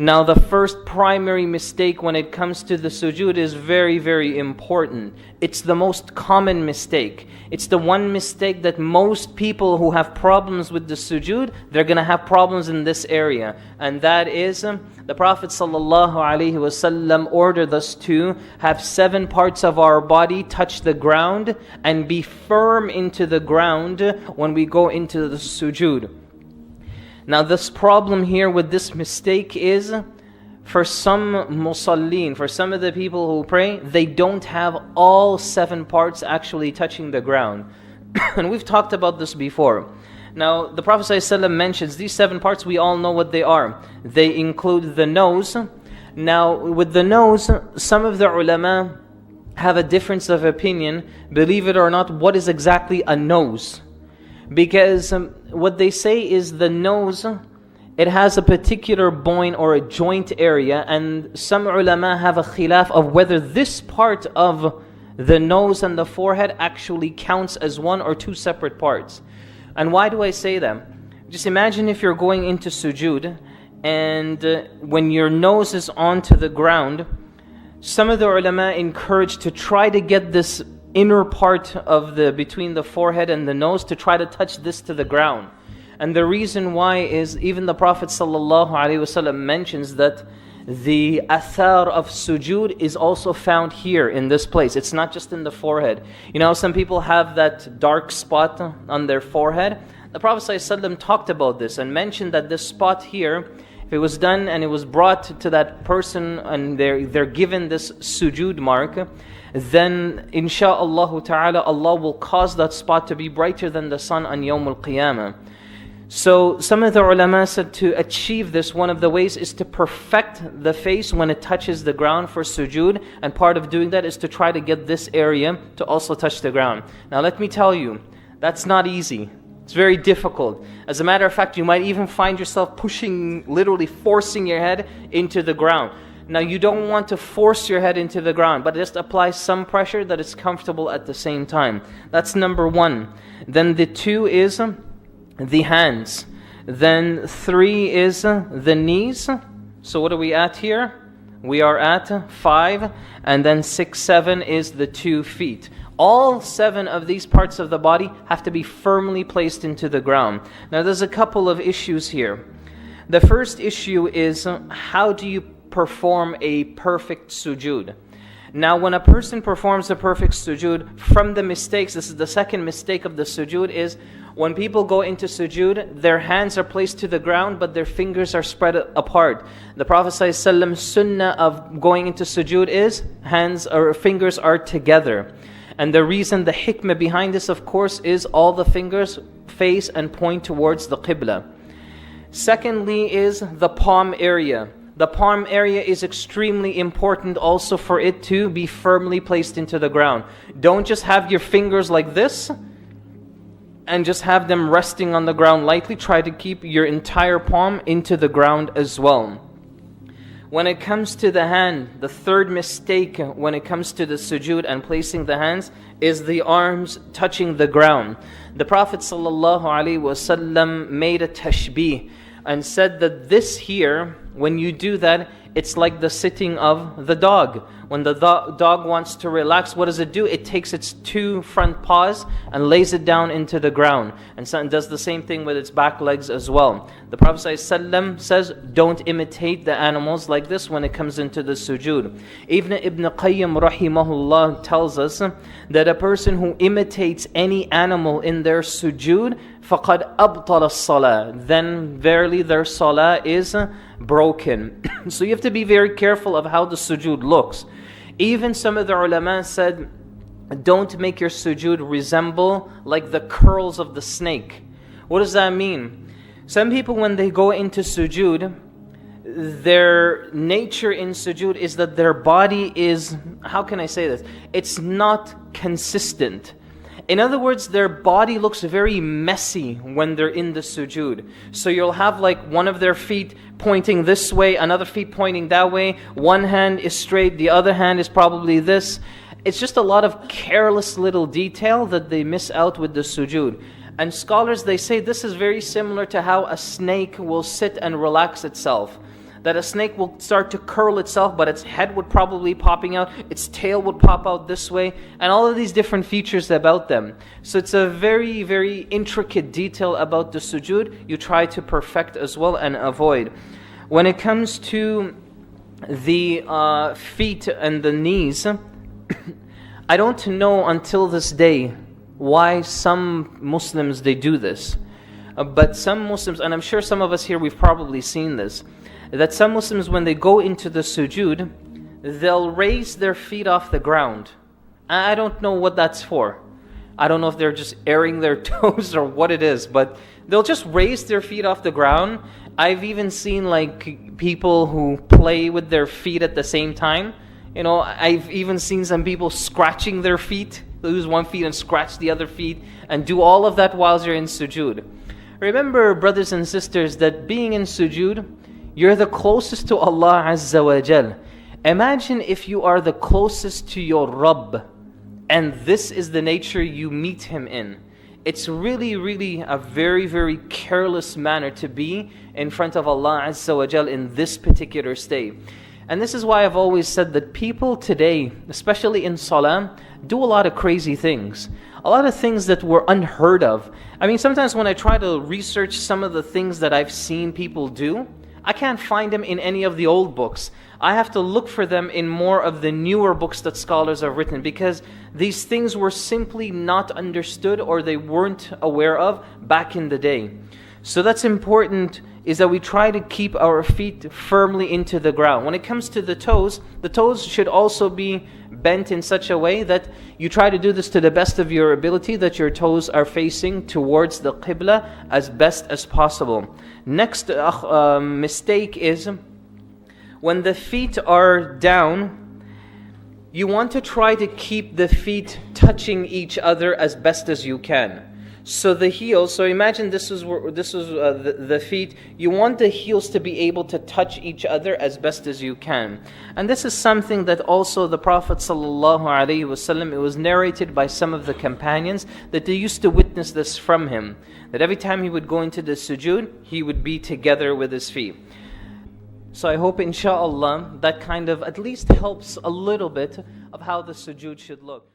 Now the first primary mistake when it comes to the sujood is very, very important. It's the most common mistake. It's the one mistake that most people who have problems with the sujood, they're going to have problems in this area. And that is, the Prophet ﷺ ordered us to have 7 parts of our body touch the ground and be firm into the ground when we go into the sujood. Now this problem here with this mistake is, for some musallin, for some of the people who pray, they don't have all 7 parts actually touching the ground. And we've talked about this before. Now the Prophet ﷺ mentions these 7 parts, we all know what they are. They include the nose. Now with the nose, some of the ulama have a difference of opinion, believe it or not, what is exactly a nose. Because what they say is the nose, it has a particular bone or a joint area, and some ulama have a khilaf of whether this part of the nose and the forehead actually counts as 1 or 2 separate parts. And why do I say that? Just imagine if you're going into sujood, and when your nose is onto the ground, some of the ulama encourage to try to get this inner part of between the forehead and the nose to try to touch this to the ground. And the reason why is, even the Prophet ﷺ mentions that the athar of sujood is also found here in this place. It's not just in the forehead. You know, some people have that dark spot on their forehead. The Prophet ﷺ talked about this and mentioned that this spot here, if it was done and it was brought to that person and they're given this sujood mark, then insha'Allah ta'ala, Allah will cause that spot to be brighter than the sun on Yawm al-Qiyamah. So some of the ulama said to achieve this, one of the ways is to perfect the face when it touches the ground for sujood, and part of doing that is to try to get this area to also touch the ground. Now let me tell you, that's not easy. It's very difficult. As a matter of fact, you might even find yourself pushing, literally forcing your head into the ground. Now you don't want to force your head into the ground, but just apply some pressure that is comfortable at the same time. That's number 1. Then the 2 is the hands. Then 3 is the knees. So what are we at here? We are at 5. And then 6, 7 is the 2 feet. All 7 of these parts of the body have to be firmly placed into the ground. Now there's a couple of issues here. The first issue is, how do you perform a perfect sujood? Now when a person performs a perfect sujood, from the mistakes, this is the second mistake of the sujood, is when people go into sujood, their hands are placed to the ground but their fingers are spread apart. The Prophet ﷺ's sunnah of going into sujood is hands or fingers are together. And the reason, the hikmah behind this, of course, is all the fingers face and point towards the qibla. Secondly is the palm area. The palm area is extremely important also for it to be firmly placed into the ground. Don't just have your fingers like this and just have them resting on the ground lightly. Try to keep your entire palm into the ground as well. When it comes to the hand, the third mistake when it comes to the sujood and placing the hands is the arms touching the ground. The Prophet ﷺ made a tashbih and said that this here, when you do that, it's like the sitting of the dog. When the dog wants to relax, what does it do? It takes its 2 front paws and lays it down into the ground. And so it does the same thing with its back legs as well. The Prophet ﷺ says, don't imitate the animals like this when it comes into the sujood. Even Ibn Qayyim rahimahullah tells us that a person who imitates any animal in their sujood, فَقَدْ أَبْطَلَ الصَّلَاةِ, then verily their salah is broken. So you have to be very careful of how the sujood looks. Even some of the ulama said, don't make your sujood resemble like the curls of the snake. What does that mean? Some people, when they go into sujood, their nature in sujood is that their body is, how can I say this? It's not consistent. In other words, their body looks very messy when they're in the sujood. So you'll have like one of their feet pointing this way, another feet pointing that way. One hand is straight, the other hand is probably this. It's just a lot of careless little detail that they miss out with the sujood. And scholars, they say this is very similar to how a snake will sit and relax itself. that a snake will start to curl itself, but its head would probably popping out, its tail would pop out this way, and all of these different features about them. So it's a very, very intricate detail about the sujood you try to perfect as well and avoid. When it comes to the feet and the knees, I don't know until this day why some Muslims they do this. But some Muslims, and I'm sure some of us here we've probably seen this, that some Muslims when they go into the sujood, they'll raise their feet off the ground. I don't know what that's for. I don't know if they're just airing their toes or what it is, but they'll just raise their feet off the ground. I've even seen like people who play with their feet at the same time. You know, I've even seen some people scratching their feet. They'll use one feet and scratch the other feet and do all of that while you're in sujood. Remember, brothers and sisters, that being in sujood, you're the closest to Allah Azza wa Jal. Imagine if you are the closest to your Rabb, and this is the nature you meet Him in. It's really, really a very, very careless manner to be in front of Allah Azza wa Jal in this particular state. And this is why I've always said that people today, especially in Salah, do a lot of crazy things. A lot of things that were unheard of. I mean, sometimes when I try to research some of the things that I've seen people do, I can't find them in any of the old books. I have to look for them in more of the newer books that scholars have written, because these things were simply not understood or they weren't aware of back in the day. So that's important, is that we try to keep our feet firmly into the ground. When it comes to the toes should also be bent in such a way that you try to do this to the best of your ability, that your toes are facing towards the Qibla as best as possible. Next mistake is when the feet are down, you want to try to keep the feet touching each other as best as you can. So the heels, so imagine this is the feet. You want the heels to be able to touch each other as best as you can. And this is something that also the Prophet ﷺ, it was narrated by some of the companions that they used to witness this from him. That every time he would go into the sujood, he would be together with his feet. So I hope inshallah that kind of at least helps a little bit of how the sujood should look.